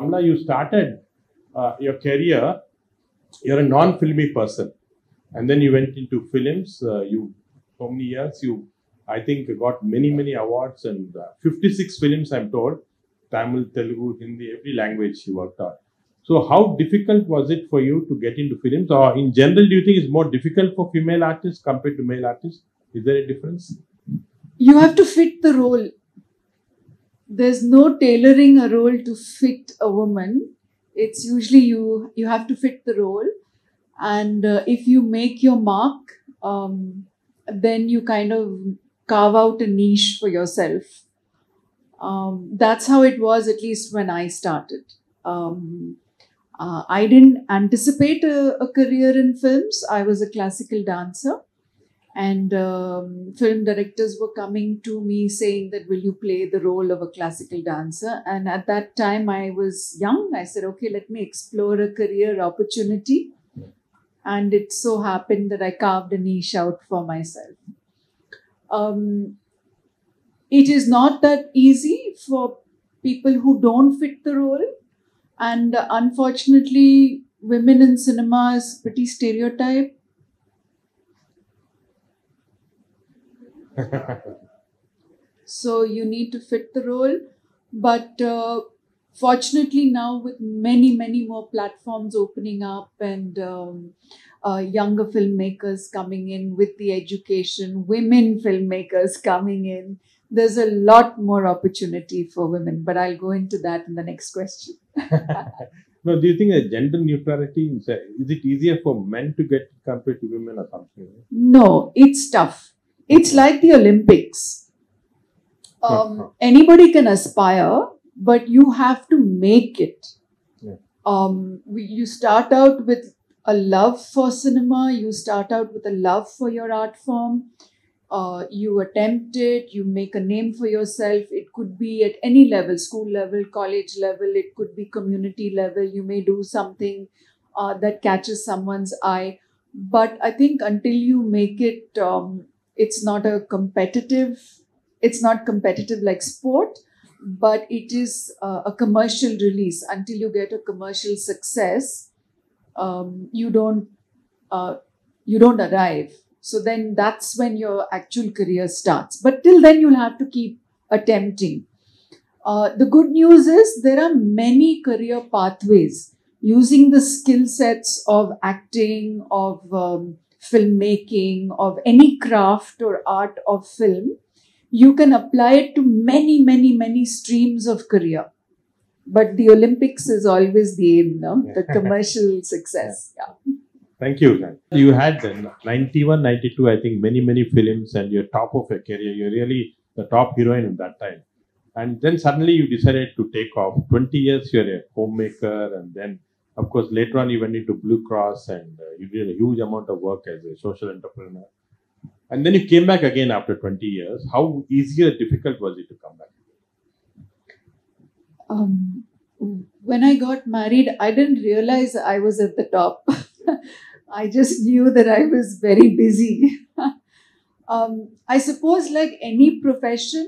Amala, you started your career, you're a non-filmy person. And then you went into films. So many years, I think, got many awards and 56 films, I'm told. Tamil, Telugu, Hindi, every language you worked on. So how difficult was it for you to get into films? Or in general, do you think it's more difficult for female artists compared to male artists? Is there a difference? You have to fit the role. There's no tailoring a role to fit a woman. It's usually you have to fit the role. And if you make your mark, then you kind of carve out a niche for yourself. That's how it was, at least when I started. I didn't anticipate a career in films. I was a classical dancer. And film directors were coming to me saying that, will you play the role of a classical dancer? And at that time, I was young. I said, okay, let me explore a career opportunity. And it so happened that I carved a niche out for myself. It is not that easy for people who don't fit the role. And unfortunately, women in cinema is pretty stereotyped. So you need to fit the role. But fortunately now, with many more platforms opening up and younger filmmakers coming in with the education, women filmmakers coming in, there's a lot more opportunity for women. But I'll go into that in the next question. No, do you think that gender neutrality, is it easier for men to get compared to women or something? No, it's tough. It's like the Olympics. Anybody can aspire, but you have to make it. Yeah. You start out with a love for cinema. You start out with a love for your art form. You attempt it. You make a name for yourself. It could be at any level, school level, college level. It could be community level. You may do something that catches someone's eye. But I think until you make it, it's not competitive like sport, but it is a commercial release. Until you get a commercial success, you don't arrive. So then that's when your actual career starts. But till then, you'll have to keep attempting. The good news is there are many career pathways using the skill sets of acting, of filmmaking, of any craft or art of film. You can apply it to many streams of career. But the Olympics is always the aim, no? The commercial success. Yeah. Thank you. You had 91, 92, I think, many films, and you're top of your career. You're really the top heroine at that time. And then suddenly you decided to take off. 20 years you're a homemaker, and then, of course, later on you went into Blue Cross and you did a huge amount of work as a social entrepreneur. And then you came back again after 20 years. How easy or difficult was it to come back? When I got married, I didn't realize I was at the top. I just knew that I was very busy. I suppose, like any profession,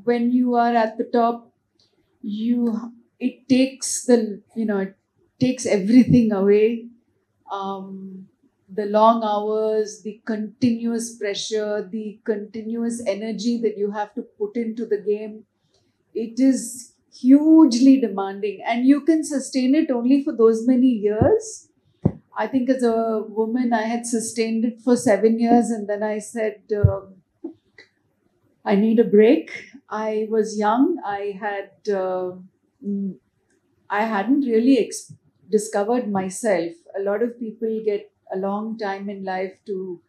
when you are at the top, it takes everything away. The long hours, the continuous pressure, the continuous energy that you have to put into the game. It is hugely demanding, and you can sustain it only for those many years. I think as a woman, I had sustained it for 7 years, and then I said, I need a break. I was young. I hadn't really discovered myself. A lot of people get a long time in life to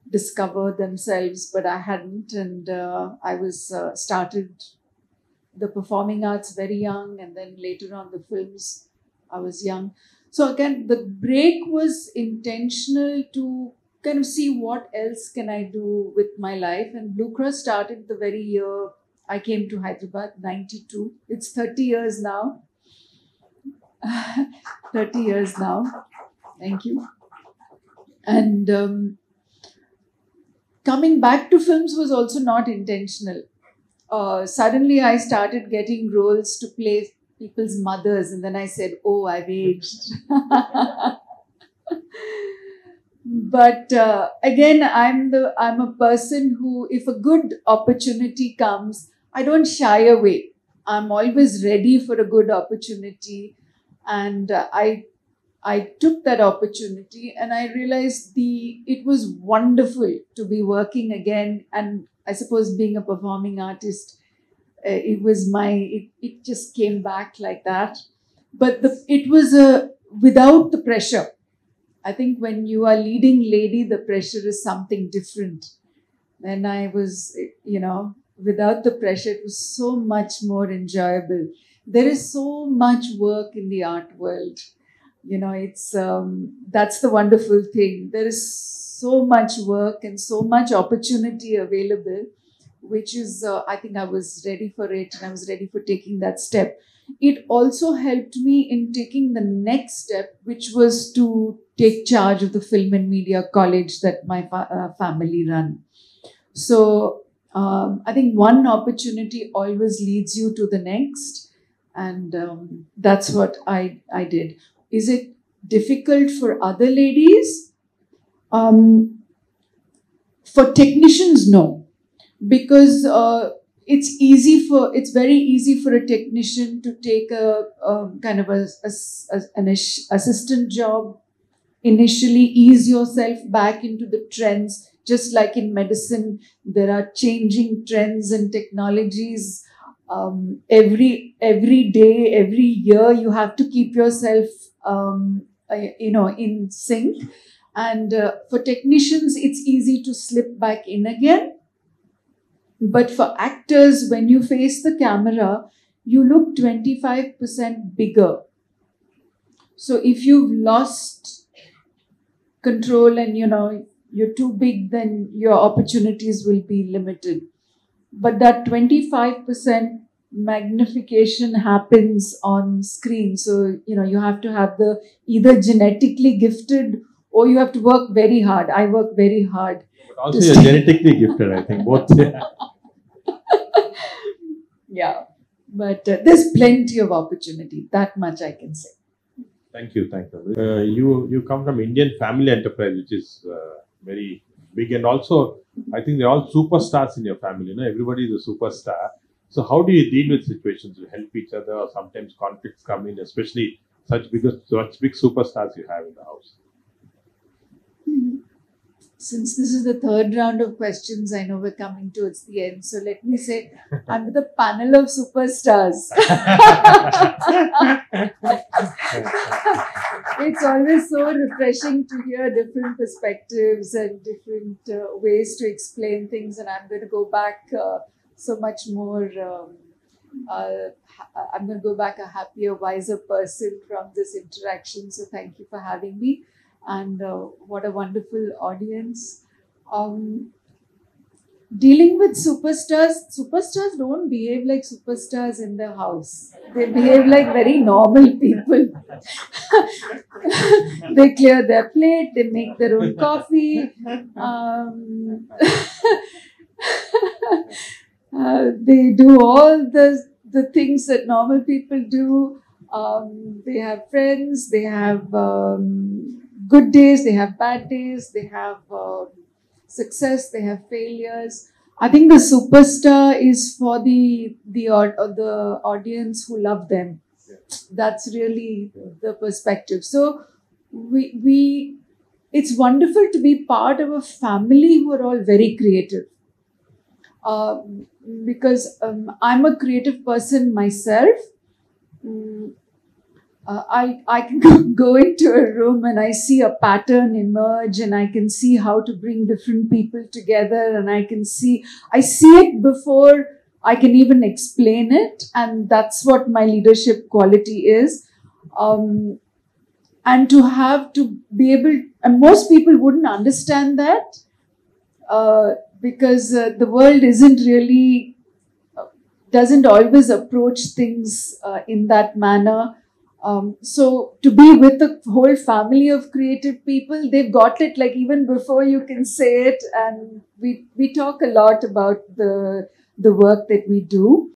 discover themselves, but I hadn't, and I was started the performing arts very young, and then later on the films, I was young. So again, the break was intentional to kind of see what else can I do with my life. And Blue Cross started the very year I came to Hyderabad, 92. It's 30 years now. 30 years now. Thank you. And coming back to films was also not intentional. Suddenly I started getting roles to play, people's mothers, and then I said, "Oh, I've aged." But again, I'm a person who, if a good opportunity comes, I don't shy away. I'm always ready for a good opportunity, and I took that opportunity, and I realized it was wonderful to be working again. And I suppose being a performing artist, it just came back like that. But it was without the pressure. I think when you are leading lady, the pressure is something different. And I was, without the pressure, it was so much more enjoyable. There is so much work in the art world. It's that's the wonderful thing. There is so much work and so much opportunity available, which is, I think I was ready for it, and I was ready for taking that step. It also helped me in taking the next step, which was to take charge of the Film and Media College that my family run. So I think one opportunity always leads you to the next, and that's what I did. Is it difficult for other ladies? For technicians, no, because it's very easy for a technician to take a kind of an assistant job initially, ease yourself back into the trends. Just like in medicine, there are changing trends and technologies. Every day, every year, you have to keep yourself in sync. And for technicians, it's easy to slip back in again. But for actors, when you face the camera, you look 25% bigger. So if you've lost control and you're too big, then your opportunities will be limited. But that 25% magnification happens on screen. So, you have to have either genetically gifted, or you have to work very hard. I work very hard. But also you're genetically gifted, I think. Both. Yeah. But there's plenty of opportunity. That much I can say. Thank you. You come from Indian family enterprise, which is very big, and also I think they're all superstars in your family. Everybody is a superstar. So how do you deal with situations? You help each other, or sometimes conflicts come in, especially such big superstars you have in the house. Since this is the third round of questions, I know we're coming towards the end. So let me say, I'm with a panel of superstars. It's always so refreshing to hear different perspectives and different ways to explain things. And I'm going to go back so much more. I'm going to go back a happier, wiser person from this interaction. So thank you for having me. And what a wonderful audience. Dealing with superstars don't behave like superstars in their house. They behave like very normal people. They clear their plate, they make their own coffee. They do all the things that normal people do. They have friends, they have good days, they have bad days, they have success, they have failures. I think the superstar is for the audience who love them. Yeah. That's really the perspective. So it's wonderful to be part of a family who are all very creative. Because I'm a creative person myself. I can go into a room and I see a pattern emerge, and I can see how to bring different people together, and I see it before I can even explain it, and that's what my leadership quality is. And to have to be able, and most people wouldn't understand that because the world doesn't always approach things in that manner. So to be with a whole family of creative people, they've got it like even before you can say it. And we talk a lot about the work that we do.